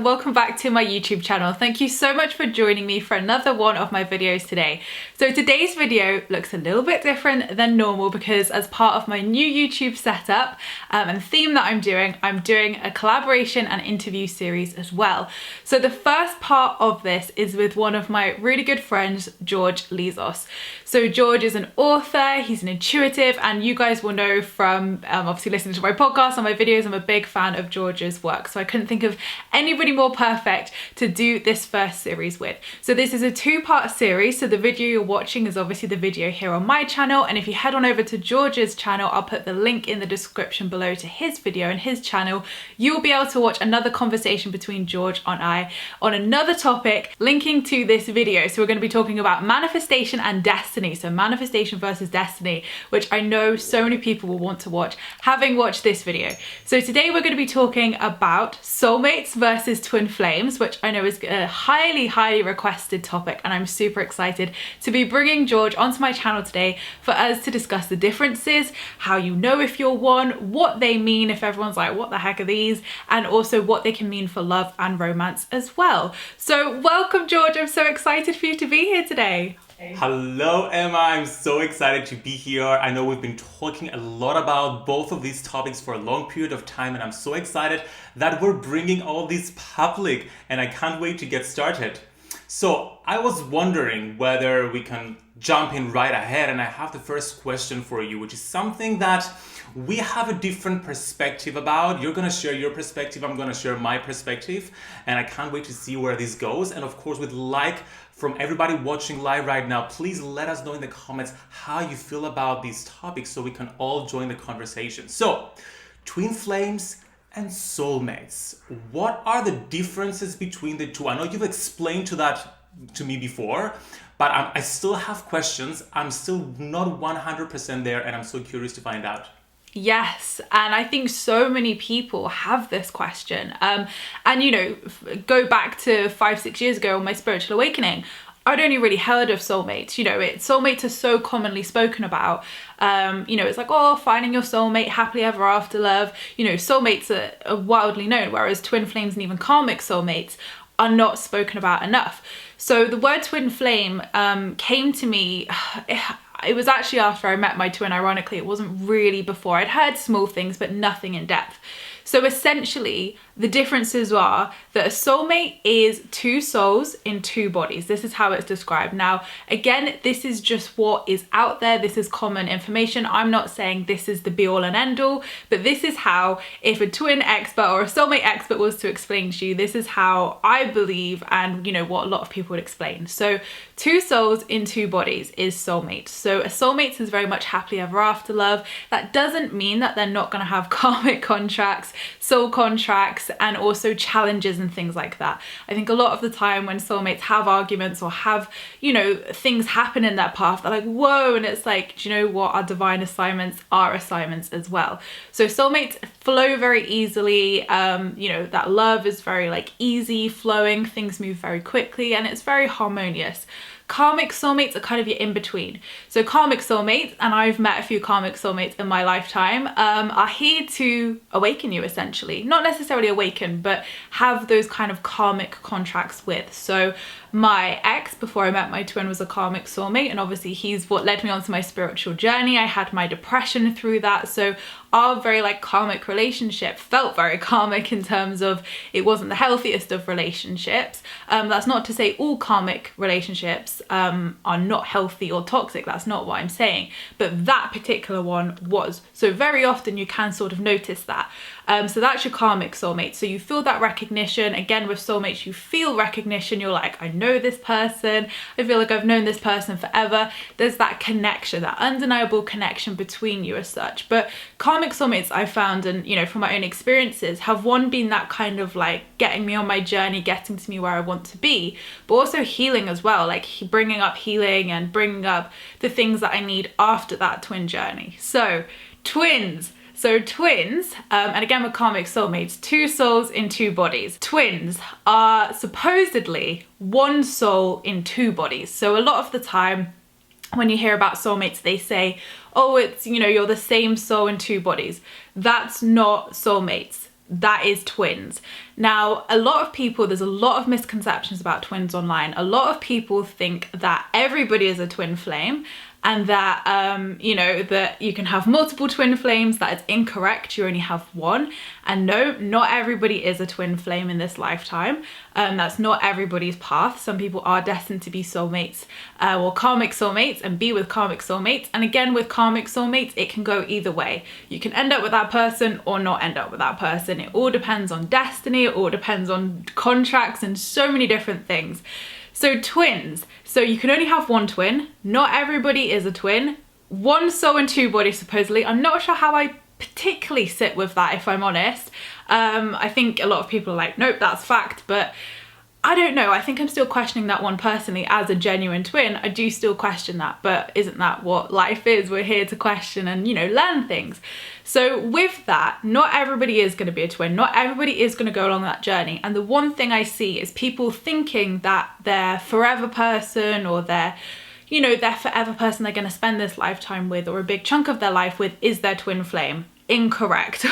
and welcome back to my YouTube channel. Thank you so much for joining me for another one of my videos today. So today's video looks a little bit different than normal because as part of my new YouTube setup and theme that I'm doing a collaboration and interview series as well. So the first part of this is with one of my really good friends, George Lizos. So George is an author, he's an intuitive, and you guys will know from obviously listening to my podcast and my videos, I'm a big fan of George's work. So I couldn't think of anybody more perfect to do this first series with. So this is a two-part series. So the video you're watching is obviously the video here on my channel. And if you head on over to George's channel, I'll put the link in the description below to his video and his channel. You'll be able to watch another conversation between George and I on another topic linking to this video. So we're going to be talking about manifestation and destiny. So manifestation versus destiny, which I know so many people will want to watch having watched this video. So today we're going to be talking about soulmates versus twin flames, which I know is a highly requested topic, and I'm super excited to be bringing George onto my channel today for us to discuss the differences, how you know if you're one, what they mean if everyone's like, what the heck are these, and also what they can mean for love and romance as well. So welcome, George. I'm so excited for you to be here today. Hello Emma, I'm so excited to be here. I know we've been talking a lot about both of these topics for a long period of time, and I'm so excited that we're bringing all these public, and I can't wait to get started. So I was wondering whether we can jump in right ahead, and I have the first question for you, which is something that we have a different perspective about. You're gonna share your perspective, I'm gonna share my perspective, and I can't wait to see where this goes. And of course, with from everybody watching live right now, please let us know in the comments how you feel about these topics so we can all join the conversation. So, twin flames and soulmates. What are the differences between the two? I know you've explained to me before, but I still have questions. I'm still not 100% there, and I'm so curious to find out. Yes, and I think so many people have this question. And you know, go back to 5-6 years ago on my spiritual awakening, I'd only really heard of soulmates. You know, soulmates are so commonly spoken about. You know, it's like, oh, finding your soulmate, happily ever after love. You know, soulmates are wildly known, whereas twin flames and even karmic soulmates are not spoken about enough. So the word twin flame came to me. It was actually after I met my twin, ironically. It wasn't really before. I'd heard small things, but nothing in depth. So essentially, the differences are that a soulmate is two souls in two bodies. This is how it's described. Now, again, this is just what is out there. This is common information. I'm not saying this is the be all and end all, but this is how, if a twin expert or a soulmate expert was to explain to you, this is how I believe, and you know, what a lot of people would explain. So two souls in two bodies is soulmate. So a soulmate is very much happily ever after love. That doesn't mean that they're not going to have karmic contracts, soul contracts, and also challenges and things like that. I think a lot of the time when soulmates have arguments or have, you know, things happen in their path, they're like, whoa, and it's like, do you know what? Our divine assignments are assignments as well. So soulmates flow very easily. You know, that love is very like easy flowing, things move very quickly, and it's very harmonious. Karmic soulmates are kind of your in-between. So karmic soulmates, and I've met a few karmic soulmates in my lifetime, are here to awaken you essentially. Not necessarily awaken, but have those kind of karmic contracts with. So my ex, before I met my twin, was a karmic soulmate, and obviously he's what led me onto my spiritual journey. I had my depression through that. So our very like karmic relationship felt very karmic in terms of it wasn't the healthiest of relationships. That's not to say all karmic relationships are not healthy or toxic. That's not what I'm saying. But that particular one was. So very often you can sort of notice that. So that's your karmic soulmate. So you feel that recognition. Again, with soulmates, you feel recognition. You're like, I know this person. I feel like I've known this person forever. There's that connection, that undeniable connection between you as such. But karmic soulmates, I found, and you know, from my own experiences, have one been that kind of like getting me on my journey, getting to me where I want to be, but also healing as well, like bringing up healing and bringing up the things that I need after that twin journey. So twins. So twins, and again with karmic soulmates, two souls in two bodies. Twins are supposedly one soul in two bodies. So a lot of the time when you hear about soulmates, they say, oh, it's, you know, you're the same soul in two bodies. That's not soulmates. that is twins. Now, a lot of people, there's a lot of misconceptions about twins online. A lot of people think that everybody is a twin flame, and that, that you can have multiple twin flames. That is incorrect. You only have one. And no, not everybody is a twin flame in this lifetime. That's not everybody's path. Some people are destined to be soulmates or karmic soulmates and be with karmic soulmates. And again, with karmic soulmates, it can go either way. You can end up with that person or not end up with that person. It all depends on destiny. It all depends on contracts and so many different things. So twins, so you can only have one twin. Not everybody is a twin. One soul and two bodies, supposedly. I'm not sure how I particularly sit with that, if I'm honest. I think a lot of people are like, nope, that's fact, but I don't know. I think I'm still questioning that one personally as a genuine twin. I do still question that, but isn't that what life is? We're here to question and, learn things. So with that, not everybody is going to be a twin. Not everybody is going to go along that journey. And the one thing I see is people thinking that their forever person or their forever person they're going to spend this lifetime with, or a big chunk of their life with, is their twin flame. Incorrect.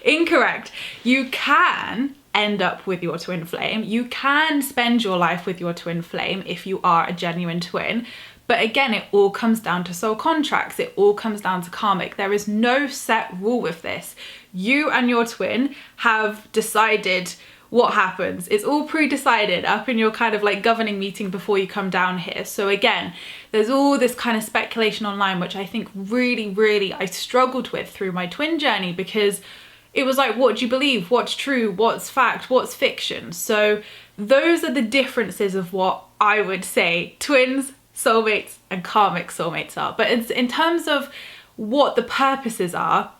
Incorrect. You can end up with your twin flame. You can spend your life with your twin flame if you are a genuine twin. But again, it all comes down to soul contracts. It all comes down to karmic. There is no set rule with this. You and your twin have decided what happens. It's all pre-decided up in your kind of like governing meeting before you come down here. So again, there's all this kind of speculation online, which I think really I struggled with through my twin journey, because it was like, what do you believe? What's true? What's fact? What's fiction? So those are the differences of what I would say twins, soulmates, and karmic soulmates are. But in terms of what the purposes are,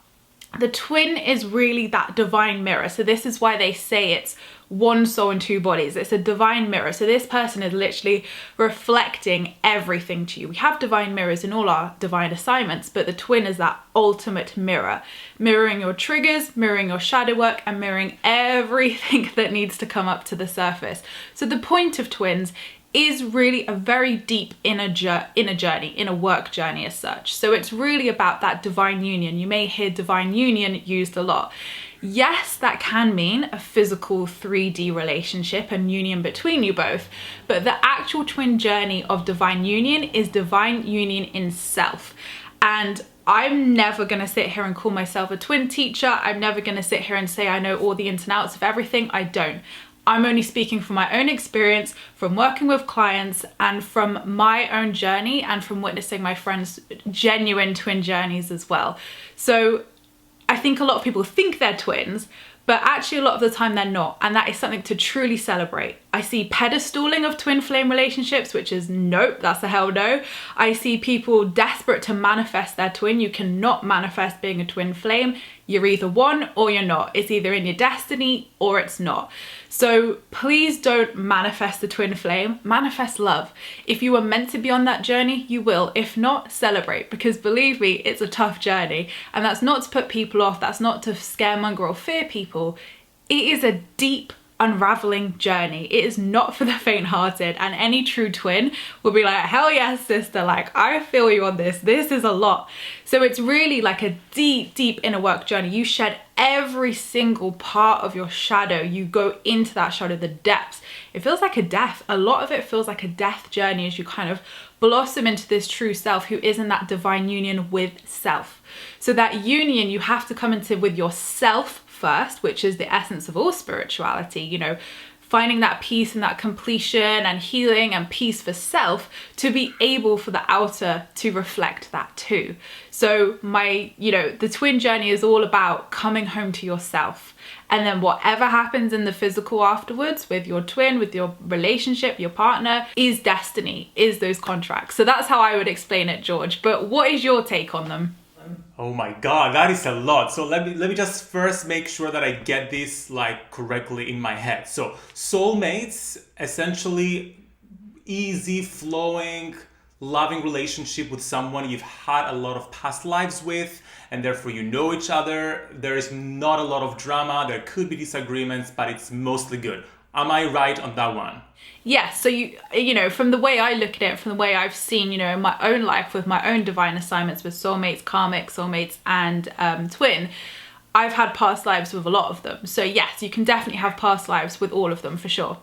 the twin is really that divine mirror. So this is why they say it's one soul and two bodies. It's a divine mirror. So this person is literally reflecting everything to you. We have divine mirrors in all our divine assignments, but the twin is that ultimate mirror, mirroring your triggers, mirroring your shadow work, and mirroring everything that needs to come up to the surface. So the point of twins is really a very deep inner journey, inner work journey as such. So it's really about that divine union. You may hear divine union used a lot. Yes, that can mean a physical 3D relationship and union between you both, but the actual twin journey of divine union is divine union in self. And I'm never going to sit here and call myself a twin teacher. I'm never going to sit here and say I know all the ins and outs of everything. I don't. I'm only speaking from my own experience, from working with clients, and from my own journey, and from witnessing my friends' genuine twin journeys as well. So I think a lot of people think they're twins, but actually a lot of the time they're not, and that is something to truly celebrate. I see pedestaling of twin flame relationships, which is nope, that's a hell no. I see people desperate to manifest their twin. You cannot manifest being a twin flame. You're either one or you're not. It's either in your destiny or it's not. So please don't manifest the twin flame, manifest love. If you were meant to be on that journey, you will. If not, celebrate, because believe me, it's a tough journey. And that's not to put people off, that's not to scaremonger or fear people. It is a deep, unraveling journey. It is not for the faint-hearted, and any true twin will be like, hell yes, sister, like I feel you on this. This is a lot. So it's really like a deep inner work journey. You shed every single part of your shadow. You go into that shadow, the depths. It feels like a death. A lot of it feels like a death journey as you kind of blossom into this true self who is in that divine union with self. So that union you have to come into with yourself first, which is the essence of all spirituality, finding that peace and that completion and healing and peace for self to be able for the outer to reflect that too. So the twin journey is all about coming home to yourself, and then whatever happens in the physical afterwards with your twin, with your relationship, your partner, is destiny, is those contracts. So that's how I would explain it, George. But what is your take on them? Oh my god, that is a lot. So let me just first make sure that I get this correctly in my head. So soulmates, essentially easy flowing, loving relationship with someone you've had a lot of past lives with, and therefore you know each other. There is not a lot of drama. There could be disagreements, but it's mostly good. Am I right on that one? Yes, so from the way I look at it, from the way I've seen, in my own life with my own divine assignments with soulmates, karmic soulmates, and twin, I've had past lives with a lot of them. So yes, you can definitely have past lives with all of them for sure.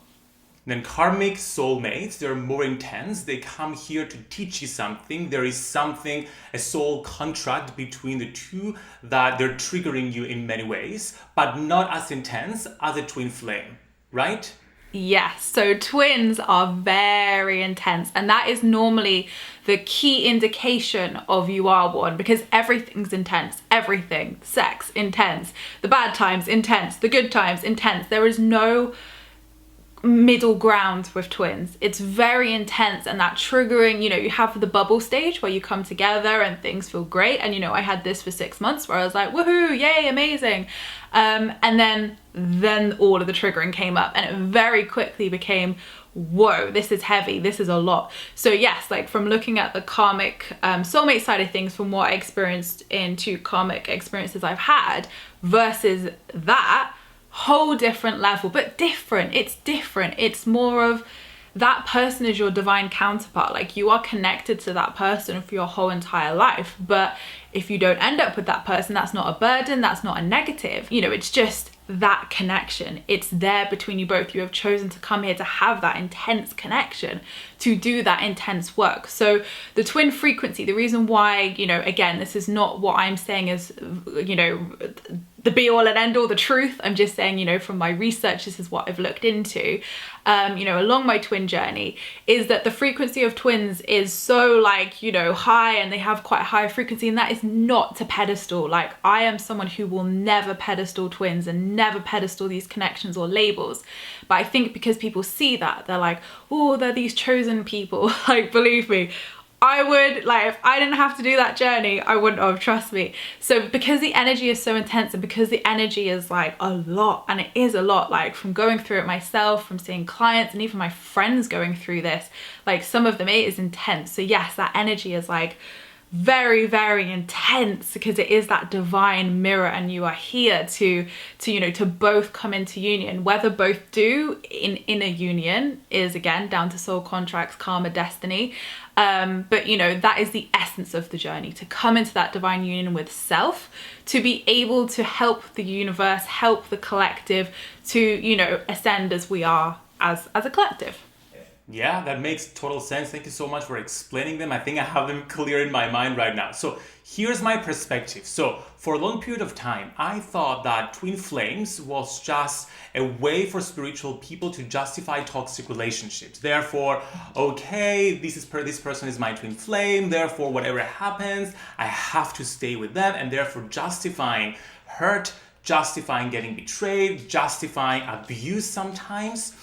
Then karmic soulmates, they're more intense. They come here to teach you something. There is something, a soul contract between the two that they're triggering you in many ways, but not as intense as a twin flame, right? Yes, so twins are very intense, and that is normally the key indication of you are one, because everything's intense. Everything. Sex, intense. The bad times, intense. The good times, intense. There is no middle ground with twins. It's very intense, and that triggering, you have the bubble stage where you come together and things feel great. And I had this for 6 months where I was like, woohoo, yay, amazing. And then all of the triggering came up, and it very quickly became, whoa, this is heavy, this is a lot. So yes, like from looking at the karmic soulmate side of things, from what I experienced into karmic experiences I've had versus that, whole different level, but different. It's different. It's more of that person is your divine counterpart. Like, you are connected to that person for your whole entire life. But if you don't end up with that person, that's not a burden, that's not a negative. It's just that connection. It's there between you both. You have chosen to come here to have that intense connection, to do that intense work. So the twin frequency, the reason why, again, this is not what I'm saying is, the be all and end all, the truth. I'm just saying, from my research, this is what I've looked into, along my twin journey, is that the frequency of twins is so high, and they have quite a high frequency, and that is not to pedestal. Like, I am someone who will never pedestal twins and never pedestal these connections or labels. But I think because people see that, they're like, oh, they're these chosen people. Like, believe me, I would, if I didn't have to do that journey, I wouldn't have, trust me. So because the energy is so intense, and because the energy is a lot, and it is a lot, from going through it myself, from seeing clients and even my friends going through this, some of them, it is intense. So yes, that energy is very, very intense, because it is that divine mirror, and you are here to both come into union. Whether both do in a union is, again, down to soul contracts, karma, destiny. But that is the essence of the journey, to come into that divine union with self, to be able to help the universe, help the collective to, ascend as we are as a collective. Yeah, that makes total sense. Thank you so much for explaining them. I think I have them clear in my mind right now. So here's my perspective. So for a long period of time, I thought that twin flames was just a way for spiritual people to justify toxic relationships. Therefore, okay, this person is my twin flame. Therefore, whatever happens, I have to stay with them, and therefore justifying hurt, justifying getting betrayed, justifying abuse sometimes.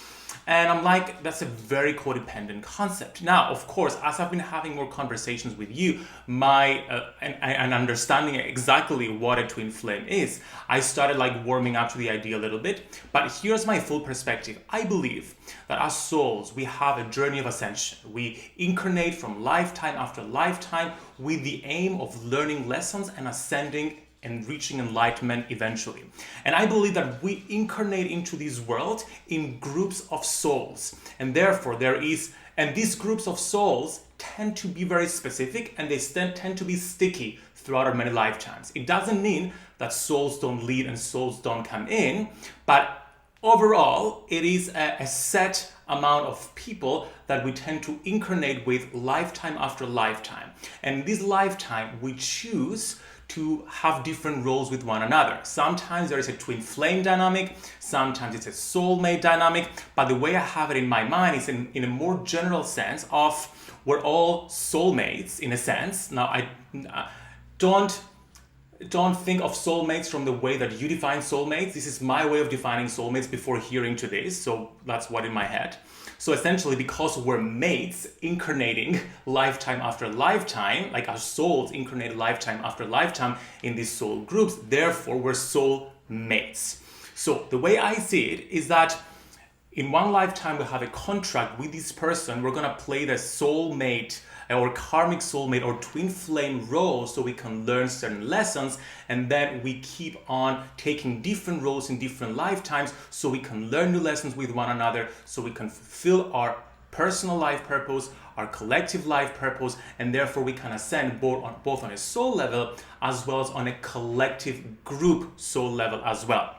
And I'm like, that's a very codependent concept. Now, of course, as I've been having more conversations with you, and understanding exactly what a twin flame is, I started warming up to the idea a little bit. But here's my full perspective. I believe that as souls, we have a journey of ascension. We incarnate from lifetime after lifetime with the aim of learning lessons and ascending and reaching enlightenment eventually. And I believe that we incarnate into this world in groups of souls. And therefore and these groups of souls tend to be very specific, and they tend to be sticky throughout our many lifetimes. It doesn't mean that souls don't leave and souls don't come in, but overall, it is a set amount of people that we tend to incarnate with lifetime after lifetime. And this lifetime, we choose to have different roles with one another. Sometimes there is a twin flame dynamic, sometimes it's a soulmate dynamic, but the way I have it in my mind is in a more general sense of we're all soulmates in a sense. Now, I don't think of soulmates from the way that you define soulmates. This is my way of defining soulmates before hearing to this, so that's what in my head. So essentially, because we're mates incarnating lifetime after lifetime, like our souls incarnate lifetime after lifetime in these soul groups, therefore we're soul mates. So the way I see it is that in one lifetime we have a contract with this person. We're gonna play the soulmate or karmic soulmate or twin flame role so we can learn certain lessons, and then we keep on taking different roles in different lifetimes so we can learn new lessons with one another, so we can fulfill our personal life purpose, our collective life purpose, and therefore we can ascend both on a soul level as well as on a collective group soul level as well.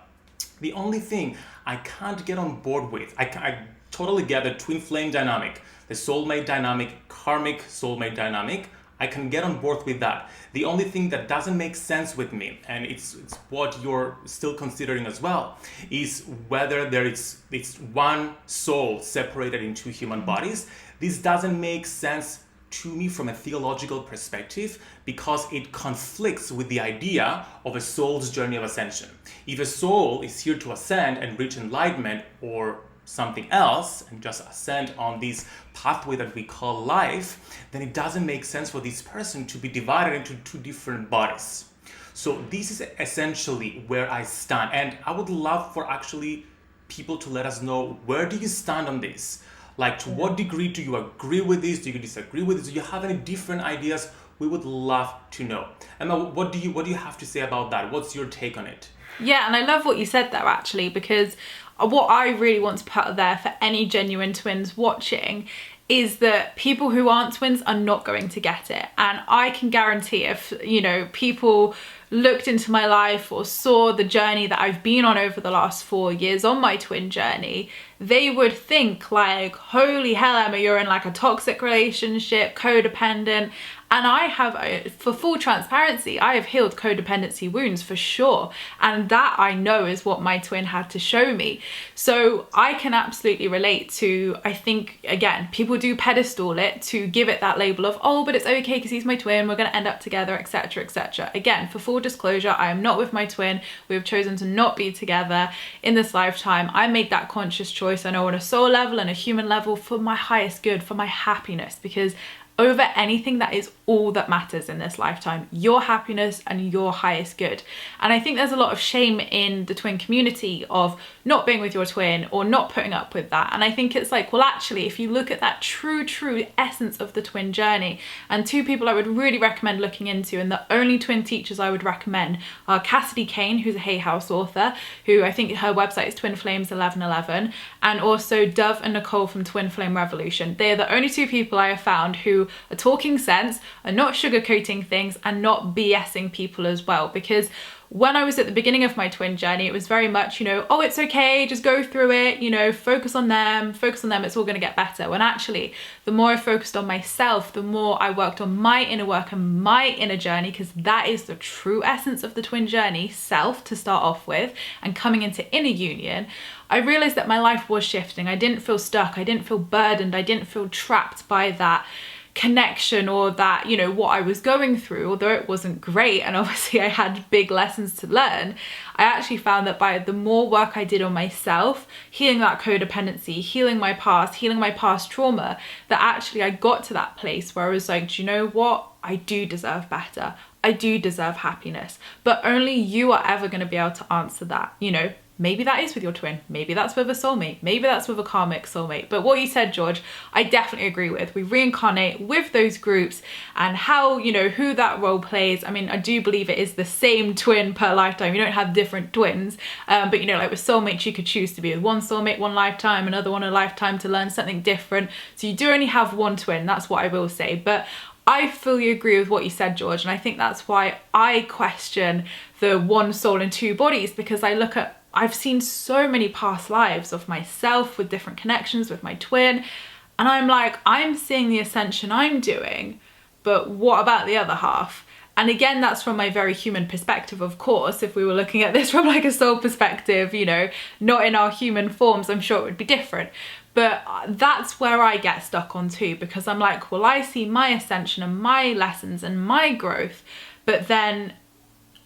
The only thing I can't get on board with, I totally get the twin flame dynamic, the soulmate dynamic, karmic soulmate dynamic. I can get on board with that. The only thing that doesn't make sense with me, and it's what you're still considering as well, is whether it's one soul separated in two human bodies. This doesn't make sense to me from a theological perspective because it conflicts with the idea of a soul's journey of ascension. If a soul is here to ascend and reach enlightenment or something else and just ascend on this pathway that we call life, then it doesn't make sense for this person to be divided into two different bodies. So this is essentially where I stand, and I would love for actually people to let us know, where do you stand on this? Like, to what degree do you agree with this? Do you disagree with this? Do you have any different ideas? We would love to know. Emma, what do you have to say about that? What's your take on it? Yeah, and I love what you said there, actually, because what I really want to put out there for any genuine twins watching is that people who aren't twins are not going to get it. And I can guarantee if, people looked into my life or saw the journey that I've been on over the last 4 years on my twin journey, they would think like, holy hell, Emma, you're in like a toxic relationship, codependent. And I have, for full transparency, I have healed codependency wounds for sure. And that I know is what my twin had to show me. So I can absolutely relate to, I think, again, people do pedestal it to give it that label of, oh, but it's okay because he's my twin, we're going to end up together, etc., etc. Again, for full disclosure, I am not with my twin. We have chosen to not be together in this lifetime. I made that conscious choice, I know, on a soul level and a human level, for my highest good, for my happiness, because over anything, that is all that matters in this lifetime, your happiness and your highest good. And I think there's a lot of shame in the twin community of not being with your twin or not putting up with that. And I think it's like, well, actually, if you look at that true essence of the twin journey, and two people I would really recommend looking into, and the only twin teachers I would recommend are Cassidy Kane, who's a Hay House author, who I think her website is Twin Flames 1111, and also Dove and Nicole from Twin Flame Revolution. They're the only two people I have found who are talking sense, are not sugarcoating things, and not BSing people as well. Because when I was at the beginning of my twin journey, it was very much, oh, it's okay, just go through it, focus on them, it's all going to get better. When actually, the more I focused on myself, the more I worked on my inner work and my inner journey, because that is the true essence of the twin journey, self to start off with, and coming into inner union, I realized that my life was shifting. I didn't feel stuck, I didn't feel burdened, I didn't feel trapped by that connection or that, what I was going through. Although it wasn't great and obviously I had big lessons to learn, I actually found that by the more work I did on myself, healing that codependency, healing my past trauma, that actually I got to that place where I was like, do you know what? I do deserve better. I do deserve happiness. But only you are ever going to be able to answer that, Maybe that is with your twin, maybe that's with a soulmate, maybe that's with a karmic soulmate. But what you said, George, I definitely agree with. We reincarnate with those groups, and how, who that role plays. I mean, I do believe it is the same twin per lifetime. You don't have different twins, but like with soulmates, you could choose to be with one soulmate one lifetime, another one a lifetime, to learn something different. So you do only have one twin, that's what I will say. But I fully agree with what you said, George, and I think that's why I question the one soul in two bodies, because I've seen so many past lives of myself with different connections with my twin, and I'm like, I'm seeing the ascension I'm doing, but what about the other half? And again, that's from my very human perspective, of course. If we were looking at this from like a soul perspective, not in our human forms, I'm sure it would be different. But that's where I get stuck on too, because I'm like, well, I see my ascension and my lessons and my growth, but then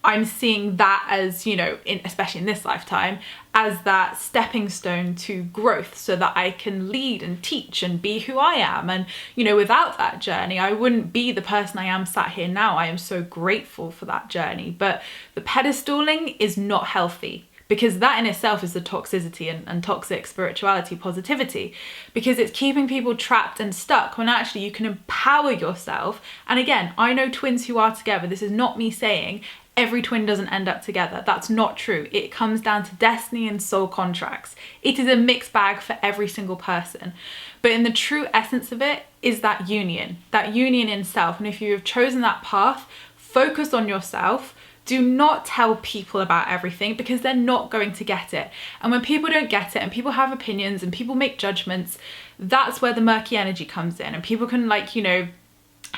I'm seeing that as, especially in this lifetime, as that stepping stone to growth, so that I can lead and teach and be who I am. And, without that journey, I wouldn't be the person I am sat here now. I am so grateful for that journey. But the pedestaling is not healthy, because that in itself is the toxicity and toxic spirituality positivity, because it's keeping people trapped and stuck when actually you can empower yourself. And again, I know twins who are together, this is not me saying every twin doesn't end up together. That's not true. It comes down to destiny and soul contracts. It is a mixed bag for every single person. But in the true essence of it is that union in self. And if you have chosen that path, focus on yourself. Do not tell people about everything, because they're not going to get it. And when people don't get it and people have opinions and people make judgments, that's where the murky energy comes in. And people can, like, you know,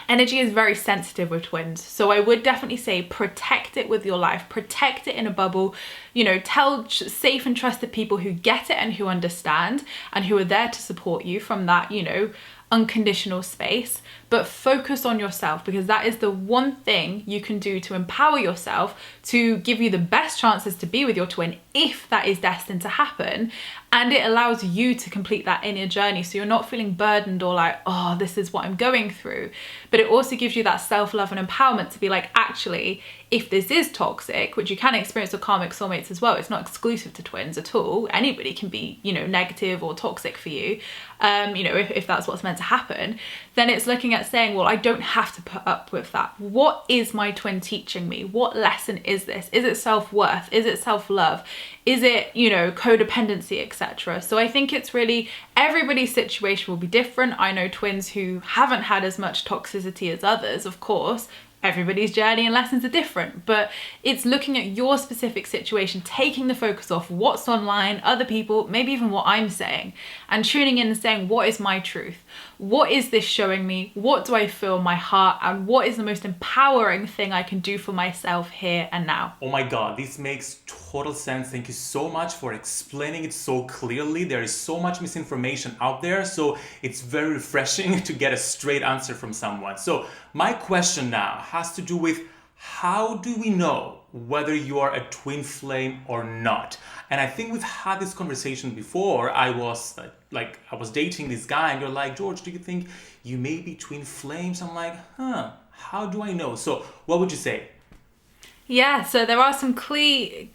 energy is very sensitive with twins. So I would definitely say protect it with your life, protect it in a bubble, you know, tell safe and trusted people who get it and who understand and who are there to support you from that, you know, unconditional space. But focus on yourself, because that is the one thing you can do to empower yourself to give you the best chances to be with your twin if that is destined to happen. And it allows you to complete that inner journey, so you're not feeling burdened or like, oh, this is what I'm going through. But it also gives you that self-love and empowerment to be like, actually, if this is toxic, which you can experience with karmic soulmates as well, it's not exclusive to twins at all. Anybody can be, you know, negative or toxic for you, you know, if that's what's meant to happen. Then it's looking at saying, well, I don't have to put up with that. What is my twin teaching me? What lesson is this? Is it self-worth? Is it self-love? Is it, you know, codependency, etc.? So I think it's really, everybody's situation will be different. I know twins who haven't had as much toxicity as others, of course. Everybody's journey and lessons are different, but it's looking at your specific situation, taking the focus off what's online, other people, maybe even what I'm saying, and tuning in and saying, what is my truth? What is this showing me? What do I feel in my heart? And what is the most empowering thing I can do for myself here and now? Oh my God, this makes total sense. Thank you so much for explaining it so clearly. There is so much misinformation out there, so it's very refreshing to get a straight answer from someone. So my question now has to do with, how do we know whether you are a twin flame or not? And I think we've had this conversation before. I was dating this guy and you're like, George, do you think you may be twin flames? I'm like, how do I know? So what would you say? Yeah, so there are some clear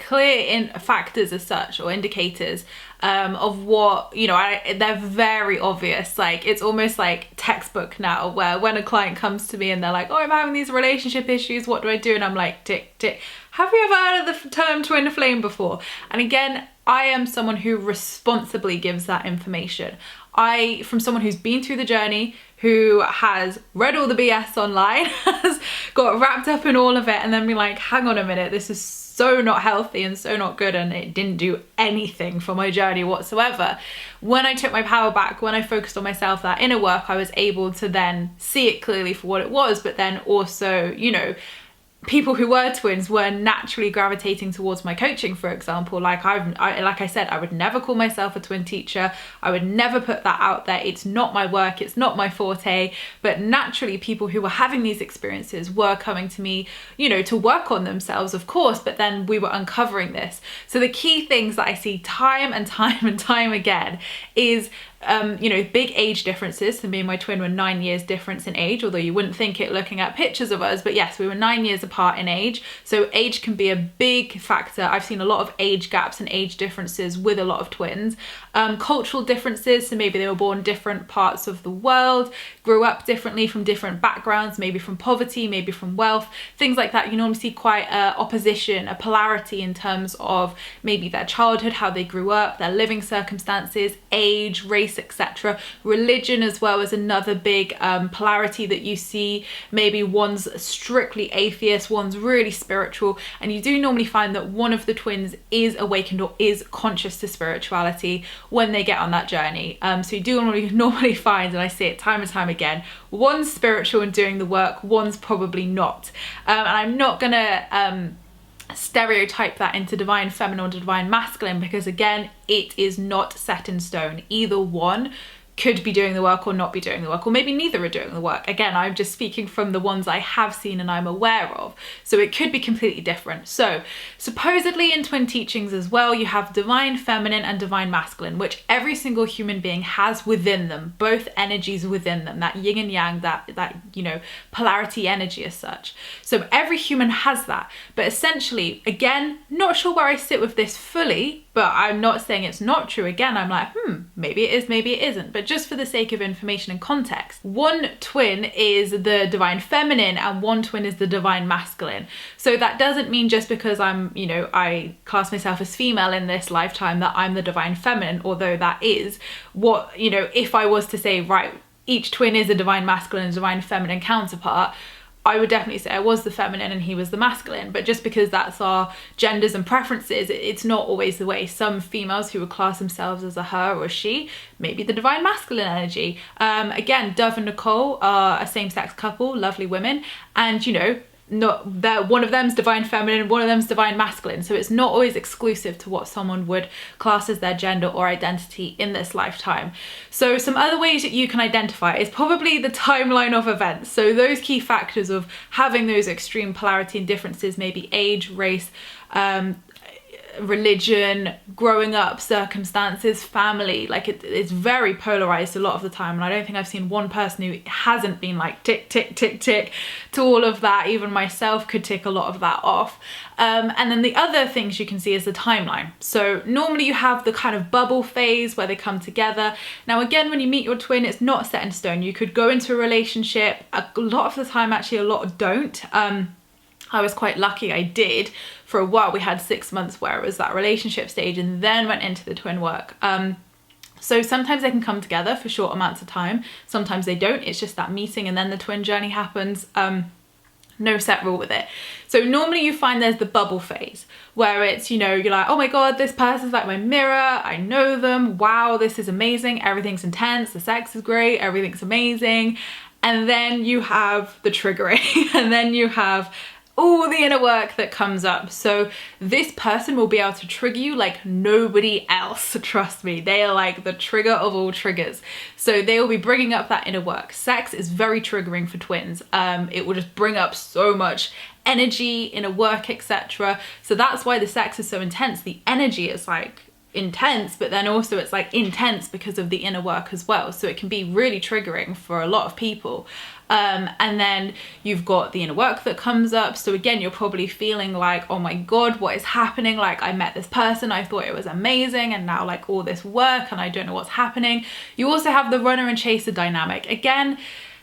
factors as such, or indicators of what, you know, they're very obvious. Like, it's almost like textbook now, where when a client comes to me and they're like, oh, I'm having these relationship issues, what do I do? And I'm like, tick, tick. Have you ever heard of the term twin flame before? And again, I am someone who responsibly gives that information. From someone who's been through the journey, who has read all the BS online, has got wrapped up in all of it, and then be like, hang on a minute, this is so not healthy and so not good, and it didn't do anything for my journey whatsoever. When I took my power back, when I focused on myself, that inner work, I was able to then see it clearly for what it was, but then also, you know, people who were twins were naturally gravitating towards my coaching, for example. Like I said, I would never call myself a twin teacher. I would never put that out there. It's not my work. It's not my forte. But naturally, people who were having these experiences were coming to me, you know, to work on themselves, of course, but then we were uncovering this. So the key things that I see time and time and time again is you know, big age differences. So me and my twin were 9 years difference in age, although you wouldn't think it looking at pictures of us, but yes, we were 9 years apart in age. So age can be a big factor. I've seen a lot of age gaps and age differences with a lot of twins. Cultural differences, so maybe they were born different parts of the world, grew up differently from different backgrounds, maybe from poverty, maybe from wealth, things like that. You normally see quite opposition, a polarity in terms of maybe their childhood, how they grew up, their living circumstances, age, race, etc. Religion as well is another big polarity that you see. Maybe one's strictly atheist, one's really spiritual, and you do normally find that one of the twins is awakened or is conscious to spirituality when they get on that journey. So you do normally find, and I see it time and time again, one's spiritual and doing the work, one's probably not. And I'm not gonna stereotype that into divine feminine or divine masculine, because again, it is not set in stone. Either one could be doing the work or not be doing the work, or maybe neither are doing the work. Again, I'm just speaking from the ones I have seen and I'm aware of. So it could be completely different. So supposedly in twin teachings as well, you have divine feminine and divine masculine, which every single human being has within them, both energies within them, that yin and yang, that you know, polarity energy as such. So every human has that. But essentially, again, not sure where I sit with this fully, but I'm not saying it's not true. Again, I'm like, maybe it is, maybe it isn't. But just for the sake of information and context, one twin is the divine feminine and one twin is the divine masculine. So that doesn't mean just because I'm, you know, I class myself as female in this lifetime that I'm the divine feminine, although that is what, you know, if I was to say, right, each twin is a divine masculine and divine feminine counterpart, I would definitely say I was the feminine and he was the masculine. But just because that's our genders and preferences, it's not always the way. Some females who would class themselves as a her or a she, maybe the divine masculine energy. Again, Dove and Nicole are a same-sex couple, lovely women, and you know, one of them's divine feminine, one of them's divine masculine. So it's not always exclusive to what someone would class as their gender or identity in this lifetime. So some other ways that you can identify is probably the timeline of events. So those key factors of having those extreme polarity and differences, maybe age, race, religion, growing up, circumstances, family, like it's very polarized a lot of the time, and I don't think I've seen one person who hasn't been like tick tick tick tick to all of that. Even myself could tick a lot of that off. And then the other things you can see is the timeline. So normally you have the kind of bubble phase where they come together. Now again, when you meet your twin, it's not set in stone. You could go into a relationship. A lot of the time, actually a lot don't. I was quite lucky, I did. For a while we had 6 months where it was that relationship stage and then went into the twin work. So sometimes they can come together for short amounts of time, sometimes they don't, it's just that meeting and then the twin journey happens. No set rule with it. So normally you find there's the bubble phase where it's, you know, you're like, oh my God, this person's like my mirror, I know them, wow, this is amazing, everything's intense, the sex is great, everything's amazing. And then you have the triggering and then you have all the inner work that comes up. So this person will be able to trigger you like nobody else, trust me. They are like the trigger of all triggers. So they will be bringing up that inner work. Sex is very triggering for twins. It will just bring up so much energy, inner work, etc. So that's why the sex is so intense. The energy is like intense, but then also it's like intense because of the inner work as well. So it can be really triggering for a lot of people. And then you've got the inner work that comes up. So again, you're probably feeling like, oh my God, what is happening? Like I met this person, I thought it was amazing, and now like all this work and I don't know what's happening. You also have the runner and chaser dynamic. Again,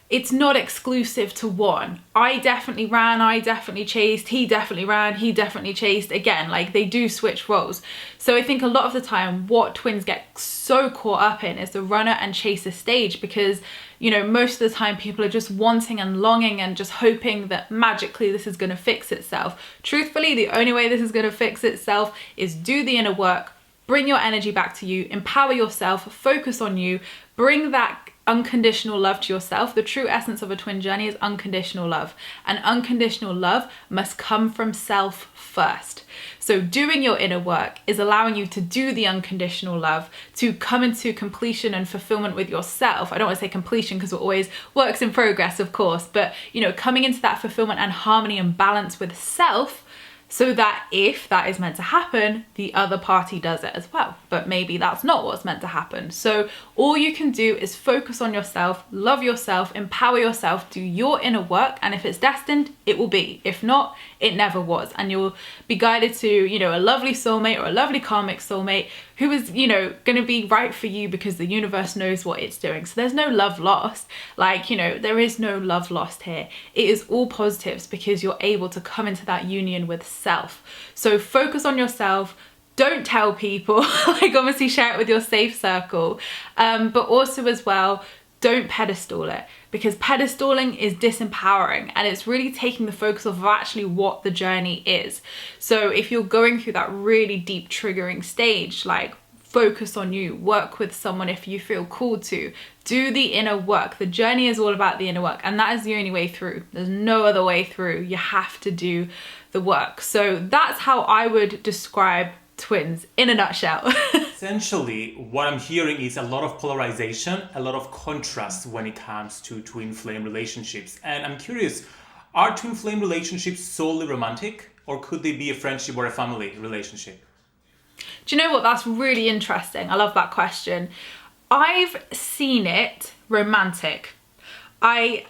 it's not exclusive to one. I definitely ran, I definitely chased, he definitely ran, he definitely chased. Again, like they do switch roles. So I think a lot of the time what twins get so caught up in is the runner and chaser stage, because, you know, most of the time people are just wanting and longing and just hoping that magically this is going to fix itself. Truthfully, the only way this is going to fix itself is do the inner work, bring your energy back to you, empower yourself, focus on you, bring that unconditional love to yourself. The true essence of a twin journey is unconditional love, and unconditional love must come from self first. So doing your inner work is allowing you to do the unconditional love, to come into completion and fulfillment with yourself. I don't want to say completion because we're always works in progress, of course, but you know, coming into that fulfillment and harmony and balance with self, so that if that is meant to happen, the other party does it as well. But maybe that's not what's meant to happen. So all you can do is focus on yourself, love yourself, empower yourself, do your inner work. And if it's destined, it will be. If not, it never was. And you'll be guided to, you know, a lovely soulmate or a lovely karmic soulmate who is, you know, going to be right for you because the universe knows what it's doing. So there's no love lost. Like, you know, there is no love lost here. It is all positives because you're able to come into that union with self. So focus on yourself. Don't tell people, like obviously share it with your safe circle. But also as well, don't pedestal it, because pedestaling is disempowering and it's really taking the focus off of actually what the journey is. So if you're going through that really deep triggering stage, like focus on you, work with someone if you feel called to, do the inner work. The journey is all about the inner work, and that is the only way through. There's no other way through. You have to do the work. So that's how I would describe twins in a nutshell. Essentially, what I'm hearing is a lot of polarization, a lot of contrast when it comes to twin flame relationships. And I'm curious, are twin flame relationships solely romantic, or could they be a friendship or a family relationship? Do you know what? That's really interesting. I love that question. I've seen it romantic. I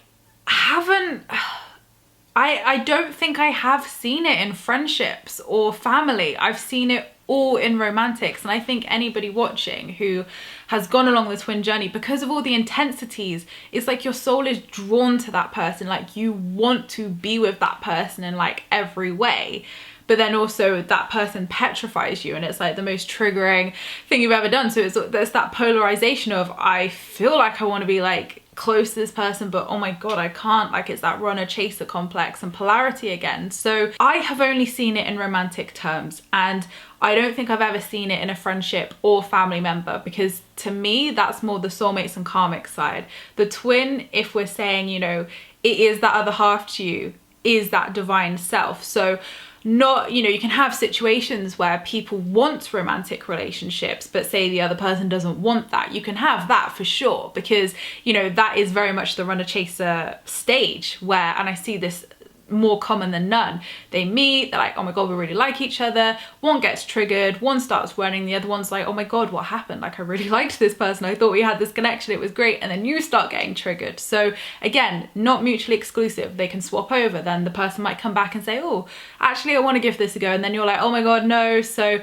I don't think I have seen it in friendships or family. I've seen it all in romantics, and I think anybody watching who has gone along the twin journey, because of all the intensities, it's like your soul is drawn to that person, like you want to be with that person in like every way, but then also that person petrifies you, and it's like the most triggering thing you've ever done. So there's that polarization of, I feel like I want to be like close to this person, but oh my god, I can't. Like, it's that runner chaser complex and polarity again. So I have only seen it in romantic terms, and I don't think I've ever seen it in a friendship or family member, because to me that's more the soulmates and karmic side. The twin, if we're saying, you know, it is that other half to you, is that divine self. So not, you know, you can have situations where people want romantic relationships, but say the other person doesn't want that. You can have that for sure, because, you know, that is very much the runner chaser stage where, and I see this more common than none, they meet, they're like, oh my god, we really like each other, one gets triggered, one starts running, the other one's like, oh my god, what happened? Like, I really liked this person, I thought we had this connection, it was great, and then you start getting triggered. So again, not mutually exclusive, they can swap over. Then the person might come back and say, oh, actually I want to give this a go, and then you're like, oh my god, no. So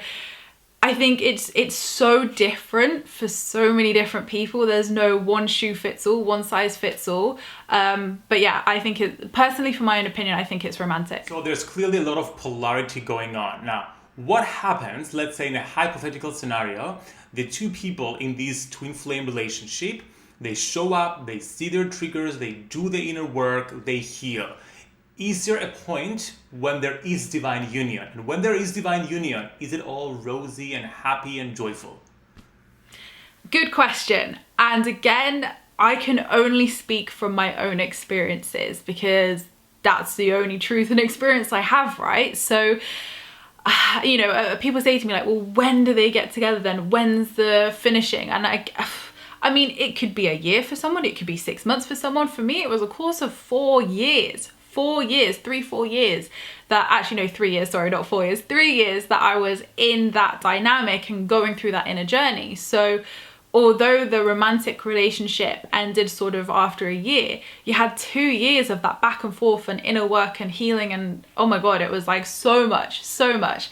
I think it's so different for so many different people. There's no one shoe fits all, one size fits all. But yeah, I think it, personally, for my own opinion, I think it's romantic. So there's clearly a lot of polarity going on. Now, what happens, let's say in a hypothetical scenario, the two people in this twin flame relationship, they show up, they see their triggers, they do the inner work, they heal. Is there a point when there is divine union? And when there is divine union, is it all rosy and happy and joyful? Good question. And again, I can only speak from my own experiences, because that's the only truth and experience I have, right? So, you know, people say to me like, well, when do they get together then? When's the finishing? And I mean, it could be a year for someone, it could be 6 months for someone. For me, it was a course of 4 years. 4 years, 4 years that, actually no, 3 years, sorry, not 4 years, 3 years that I was in that dynamic and going through that inner journey. So although the romantic relationship ended sort of after a year, you had 2 years of that back and forth and inner work and healing, and oh my god, it was like so much, so much.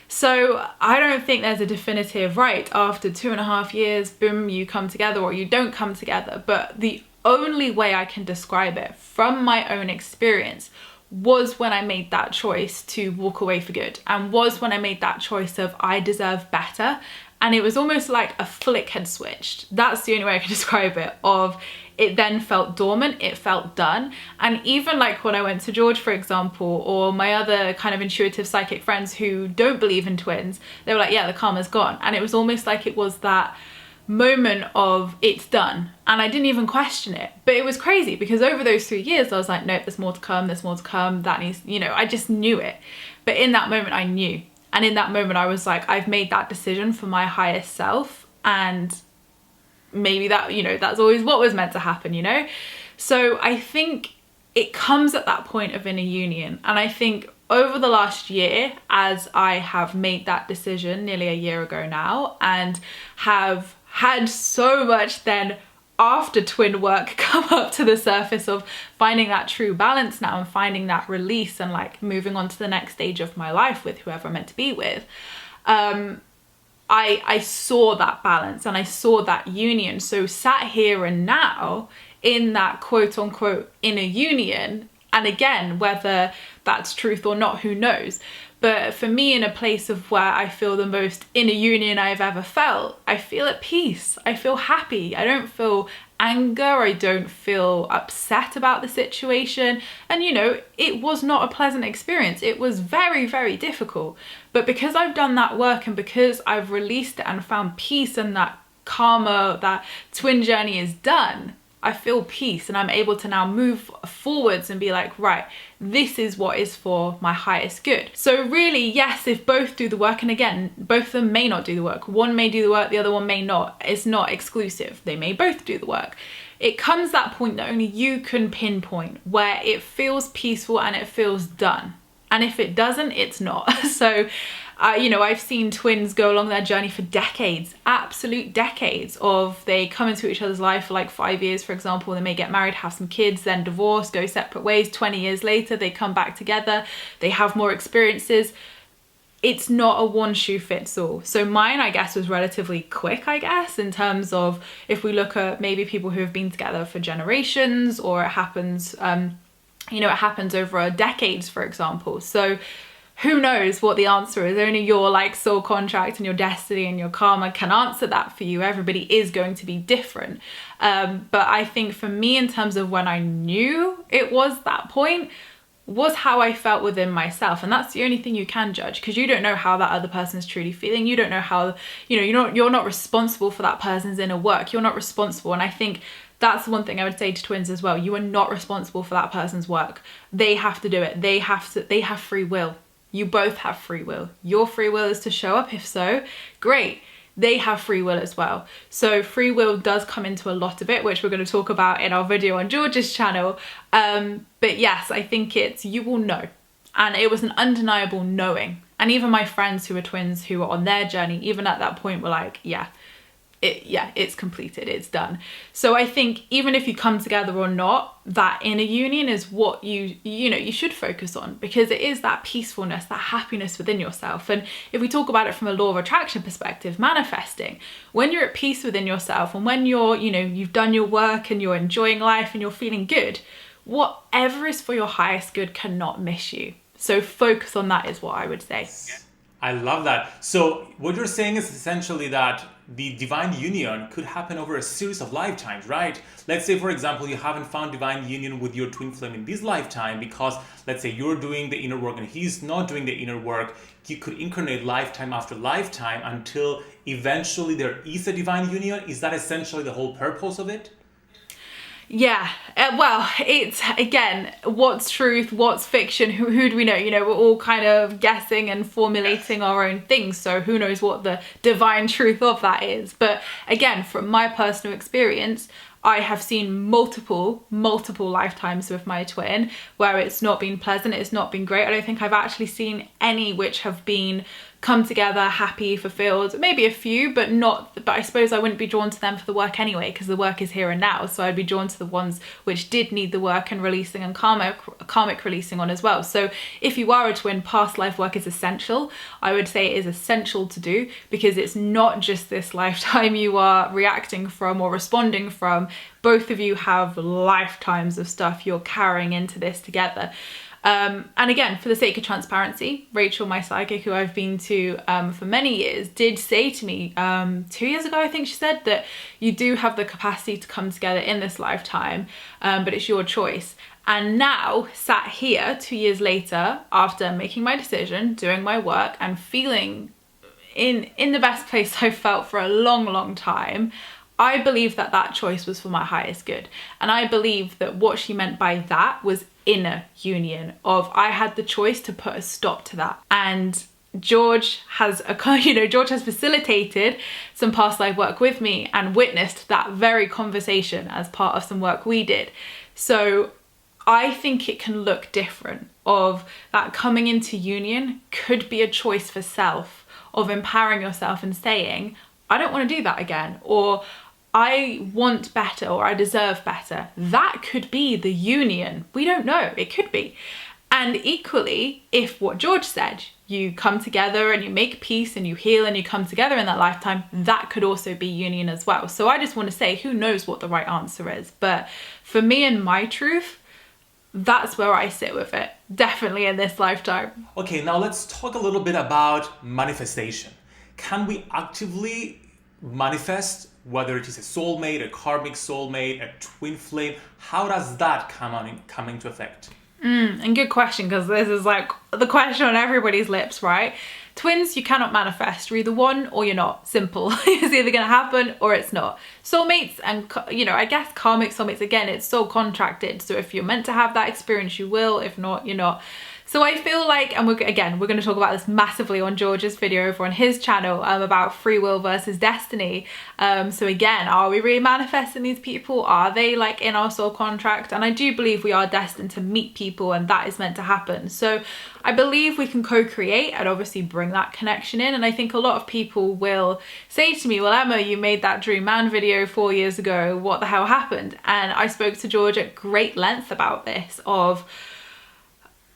So I don't think there's a definitive right after 2.5 years, boom, you come together or you don't come together. But the only way I can describe it from my own experience was when I made that choice to walk away for good, and was when I made that choice of I deserve better. And it was almost like a flick had switched. That's the only way I can describe it. Of it then felt dormant, it felt done. And even like when I went to George, for example, or my other kind of intuitive psychic friends who don't believe in twins, they were like, yeah, the karma's gone. And it was almost like it was that moment of it's done, and I didn't even question it. But it was crazy, because over those 3 years I was like, nope, there's more to come, there's more to come, that needs, you know, I just knew it. But in that moment I knew, and in that moment I was like, I've made that decision for my highest self, and maybe that, you know, that's always what was meant to happen, you know. So I think it comes at that point of inner union, and I think over the last year, as I have made that decision nearly a year ago now, and have had so much then after twin work come up to the surface of finding that true balance now, and finding that release, and like moving on to the next stage of my life with whoever I'm meant to be with, I saw that balance and I saw that union. So sat here and now in that quote unquote inner union, and again, whether that's truth or not, who knows? But for me, in a place of where I feel the most inner union I've ever felt, I feel at peace, I feel happy, I don't feel anger, I don't feel upset about the situation. And you know, it was not a pleasant experience, it was very, very difficult. But because I've done that work, and because I've released it and found peace, and that karma, that twin journey is done, I feel peace, and I'm able to now move forwards and be like, right, this is what is for my highest good. So really, yes, if both do the work, and again, both of them may not do the work. One may do the work, the other one may not. It's not exclusive. They may both do the work. It comes that point that only you can pinpoint, where it feels peaceful and it feels done. And if it doesn't, it's not. So You know, I've seen twins go along their journey for decades, absolute decades of they come into each other's life for like 5 years, for example, they may get married, have some kids, then divorce, go separate ways. 20 years later, they come back together, they have more experiences. It's not a one shoe fits all. So mine, I guess, was relatively quick, I guess, in terms of if we look at maybe people who have been together for generations, or it happens, you know, it happens over decades, for example. So who knows what the answer is? Only your like soul contract and your destiny and your karma can answer that for you. Everybody is going to be different. But I think for me, in terms of when I knew it was that point, was how I felt within myself. And that's the only thing you can judge, because you don't know how that other person is truly feeling. You don't know how, you know, you're not responsible for that person's inner work. You're not responsible. And I think that's the one thing I would say to twins as well. You are not responsible for that person's work. They have to do it. They have free will. You both have free will. Your free will is to show up. If so, great. They have free will as well. So free will does come into a lot of it, which we're going to talk about in our video on George's channel. But yes, I think you will know. And it was an undeniable knowing. And even my friends who are twins who were on their journey, even at that point, were like, it's completed, it's done. So I think even if you come together or not, that inner union is what you should focus on, because it is that peacefulness, that happiness within yourself. And if we talk about it from a law of attraction perspective, manifesting, when you're at peace within yourself and when you've done your work and you're enjoying life and you're feeling good, whatever is for your highest good cannot miss you. So focus on that is what I would say. I love that. So what you're saying is essentially that the divine union could happen over a series of lifetimes, right? Let's say, for example, you haven't found divine union with your twin flame in this lifetime because, let's say, you're doing the inner work and he's not doing the inner work. You could incarnate lifetime after lifetime until eventually there is a divine union. Is that essentially the whole purpose of it? Yeah, well, it's, again, what's truth, what's fiction, who do we know? You know, we're all kind of guessing and formulating our own things, so who knows what the divine truth of that is. But again, from my personal experience, I have seen multiple lifetimes with my twin where it's not been pleasant, it's not been great. I don't think I've actually seen any which have been come together, happy, fulfilled. Maybe a few, but I suppose I wouldn't be drawn to them for the work anyway, because the work is here and now. So I'd be drawn to the ones which did need the work and releasing, and karmic releasing on as well. So if you are a twin, past life work is essential. I would say it is essential to do, because it's not just this lifetime you are reacting from or responding from. Both of you have lifetimes of stuff you're carrying into this together. And again, for the sake of transparency, Rachel, my psychic, who I've been to for many years, did say to me 2 years ago, I think she said, that you do have the capacity to come together in this lifetime, but it's your choice. And now, sat here 2 years later, after making my decision, doing my work, and feeling in the best place I've felt for a long time, I believe that that choice was for my highest good. And I believe that what she meant by that was inner union, of I had the choice to put a stop to that. And George has facilitated some past life work with me and witnessed that very conversation as part of some work we did. So I think it can look different, of that coming into union could be a choice for self, of empowering yourself and saying, I don't want to do that again, or I want better, or I deserve better. That could be the union. We don't know, it could be. And equally, if what George said, you come together and you make peace and you heal and you come together in that lifetime, that could also be union as well. So I just want to say, who knows what the right answer is? But for me and my truth, that's where I sit with it, definitely in this lifetime. Okay, now let's talk a little bit about manifestation. Can we actively manifest, whether it is a soulmate, a karmic soulmate, a twin flame? How does that come into effect? And good question, because this is like the question on everybody's lips, right? Twins, you cannot manifest. You're either one or you're not. Simple. It's either going to happen or it's not. Soulmates and, I guess karmic soulmates, again, it's soul contracted. So if you're meant to have that experience, you will. If not, you're not. So I feel like, and we're going to talk about this massively on George's video over on his channel, about free will versus destiny. So again, are we really manifesting these people? Are they like in our soul contract? And I do believe we are destined to meet people, and that is meant to happen. So I believe we can co-create and obviously bring that connection in. And I think a lot of people will say to me, well, Emma, you made that Dream Man video 4 years ago. What the hell happened? And I spoke to George at great length about this, of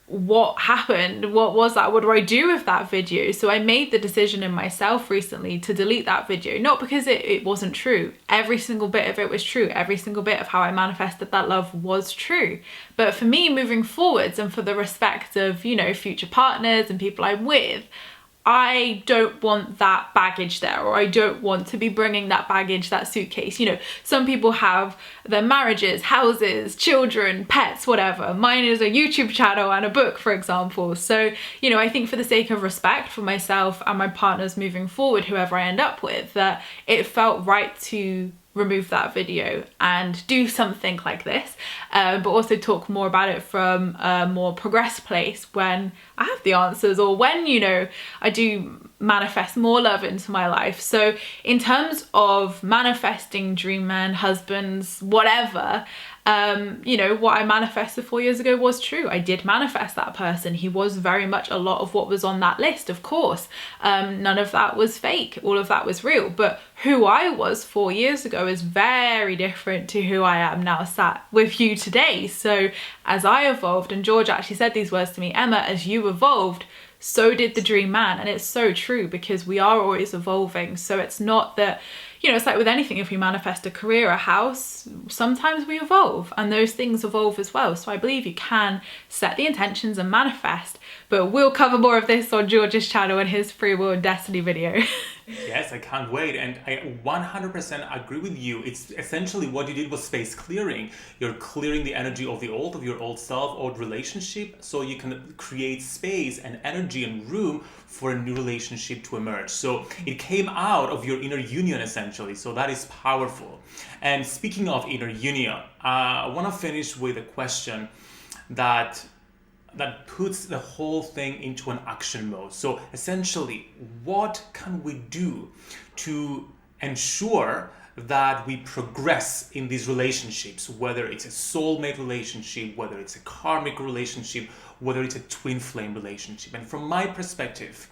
what happened, what was that, what do I do with that video? So I made the decision in myself recently to delete that video, not because it wasn't true. Every single bit of it was true. Every single bit of how I manifested that love was true. But for me moving forwards, and for the respect of, you know, future partners and people I'm with, I don't want that baggage there, or I don't want to be bringing that baggage, that suitcase. You know, some people have their marriages, houses, children, pets, whatever. Mine is a YouTube channel and a book, for example. So, you know, I think for the sake of respect for myself and my partners moving forward, whoever I end up with, that it felt right to remove that video and do something like this, but also talk more about it from a more progressed place when I have the answers, or when, you know, I do manifest more love into my life. So in terms of manifesting dream men, husbands, whatever, you know, what I manifested 4 years ago was true. I did manifest that person. He was very much a lot of what was on that list, of course. None of that was fake. All of that was real. But who I was 4 years ago is very different to who I am now sat with you today. So as I evolved, and George actually said these words to me, Emma, as you evolved, so did the dream man. And it's so true, because we are always evolving. So it's not that, you know, it's like with anything, if we manifest a career, a house, sometimes we evolve, and those things evolve as well. So I believe you can set the intentions and manifest, but we'll cover more of this on George's channel in his Free Will and Destiny video. Yes, I can't wait. And I 100% agree with you. It's essentially what you did was space clearing. You're clearing the energy of your old self, old relationship, so you can create space and energy and room for a new relationship to emerge. So it came out of your inner union, essentially. So that is powerful. And speaking of inner union, I want to finish with a question that puts the whole thing into an action mode. So essentially, what can we do to ensure that we progress in these relationships, whether it's a soulmate relationship, whether it's a karmic relationship, whether it's a twin flame relationship? And from my perspective,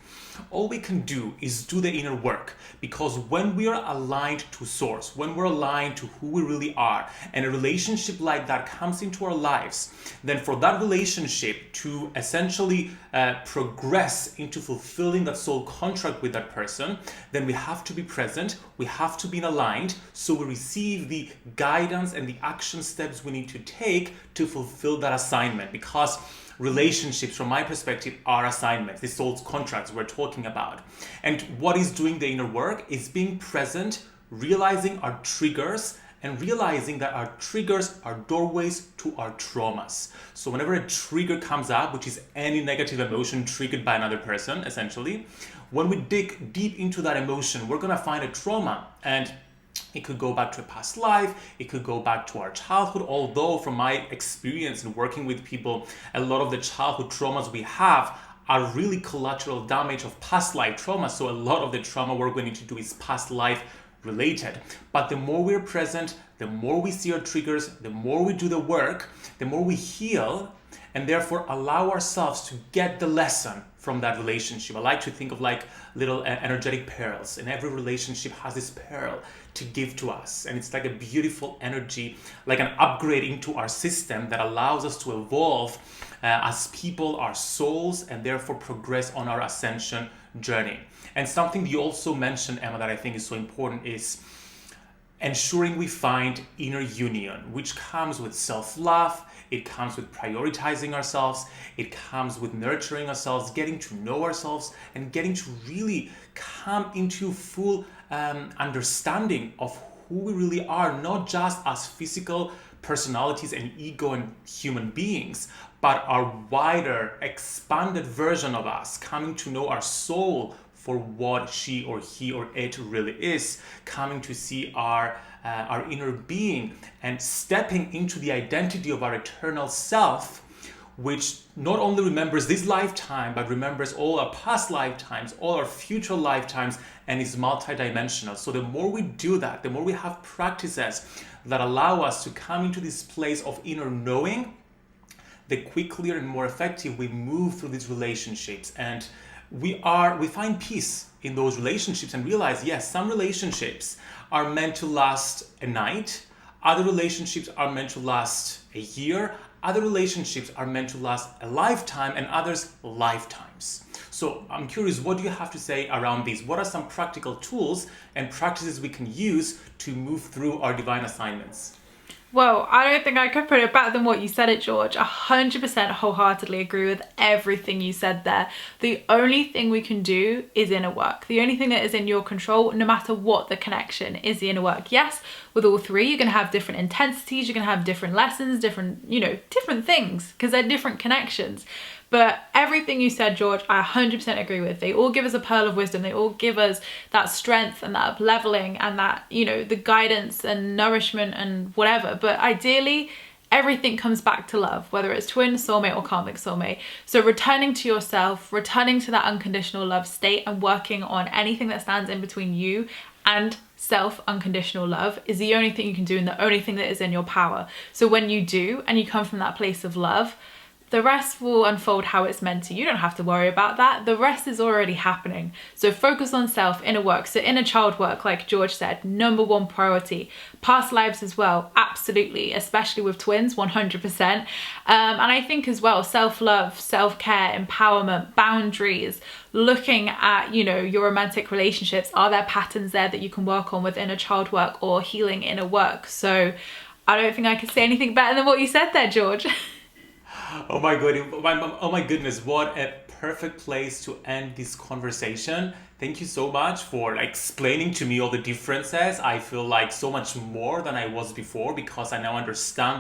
all we can do is do the inner work, because when we are aligned to source, when we're aligned to who we really are, and a relationship like that comes into our lives, then for that relationship to essentially progress into fulfilling that soul contract with that person, then we have to be present, we have to be aligned, so we receive the guidance and the action steps we need to take to fulfill that assignment. Because relationships, from my perspective, are assignments, the soul contracts we're talking about. And what is doing the inner work is being present, realizing our triggers, and realizing that our triggers are doorways to our traumas. So whenever a trigger comes up, which is any negative emotion triggered by another person, essentially, when we dig deep into that emotion, we're gonna find a trauma. And it could go back to a past life, it could go back to our childhood, although from my experience in working with people, a lot of the childhood traumas we have are really collateral damage of past life trauma. So a lot of the trauma work we need to do is past life related. But the more we're present, the more we see our triggers, the more we do the work, the more we heal, and therefore allow ourselves to get the lesson from that relationship. I like to think of like little energetic pearls, and every relationship has this pearl to give to us, and it's like a beautiful energy, like an upgrade into our system that allows us to evolve as people, our souls, and therefore progress on our ascension journey. And something you also mentioned, Emma, that I think is so important is ensuring we find inner union, which comes with self-love, it comes with prioritizing ourselves, it comes with nurturing ourselves, getting to know ourselves, and getting to really come into full understanding of who we really are, not just as physical personalities and ego and human beings, but our wider, expanded version of us, coming to know our soul for what she or he or it really is, coming to see our inner being and stepping into the identity of our eternal self, which not only remembers this lifetime, but remembers all our past lifetimes, all our future lifetimes, and is multidimensional. So the more we do that, the more we have practices that allow us to come into this place of inner knowing, the quicker and more effective we move through these relationships. And we find peace in those relationships and realize, yes, some relationships are meant to last a night, other relationships are meant to last a year, other relationships are meant to last a lifetime, and others lifetimes. So I'm curious, what do you have to say around these? What are some practical tools and practices we can use to move through our divine assignments? Well, I don't think I could put it better than what you said it, George. 100% wholeheartedly agree with everything you said there. The only thing we can do is inner work. The only thing that is in your control, no matter what the connection, is the inner work. Yes, with all three, you're going to have different intensities, you're going to have different lessons, different things, because they're different connections. But everything you said, George, I 100% agree with. They all give us a pearl of wisdom. They all give us that strength and that up-leveling and that, the guidance and nourishment and whatever. But ideally, everything comes back to love, whether it's twin, soulmate, or karmic soulmate. So returning to yourself, returning to that unconditional love state, and working on anything that stands in between you and self unconditional love is the only thing you can do and the only thing that is in your power. So when you do, and you come from that place of love, the rest will unfold how it's meant to. You don't have to worry about that. The rest is already happening. So focus on self, inner work. So inner child work, like George said, #1 priority. Past lives as well, absolutely, especially with twins, 100%. And I think as well, self-love, self-care, empowerment, boundaries, looking at, your romantic relationships. Are there patterns there that you can work on with inner child work or healing inner work? So I don't think I could say anything better than what you said there, George. Oh my goodness, what a perfect place to end this conversation. Thank you so much for explaining to me all the differences. I feel like so much more than I was before because I now understand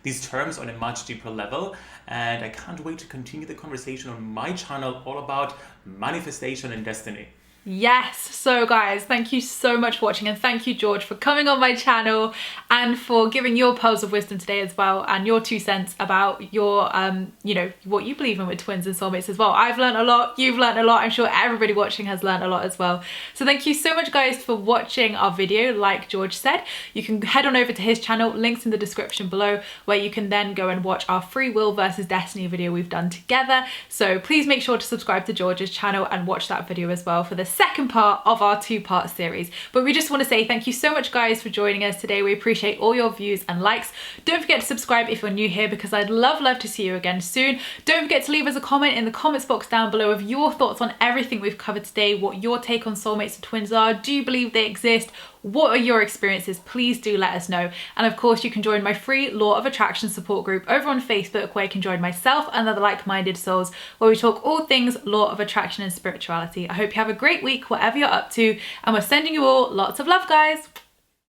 these terms on a much deeper level. And I can't wait to continue the conversation on my channel all about manifestation and destiny. Yes, so guys, thank you so much for watching, and thank you, George, for coming on my channel and for giving your pearls of wisdom today as well, and your 2 cents about your what you believe in with twins and soulmates as well. I've learned a lot, you've learned a lot, I'm sure everybody watching has learned a lot as well. So thank you so much, guys, for watching our video. Like George said, you can head on over to his channel, links in the description below, where you can then go and watch our free will versus destiny video we've done together. So please make sure to subscribe to George's channel and watch that video as well for the second part of our 2-part series. But we just want to say thank you so much, guys, for joining us today. We appreciate all your views and likes. Don't forget to subscribe if you're new here, because I'd love to see you again soon. Don't forget to leave us a comment in the comments box down below of your thoughts on everything we've covered today, what your take on soulmates and twins are. Do you believe they exist? What are your experiences? Please do let us know. And of course, you can join my free Law of Attraction support group over on Facebook, where you can join myself and other like-minded souls, where we talk all things Law of Attraction and spirituality. I hope you have a great week, whatever you're up to, and we're sending you all lots of love, guys.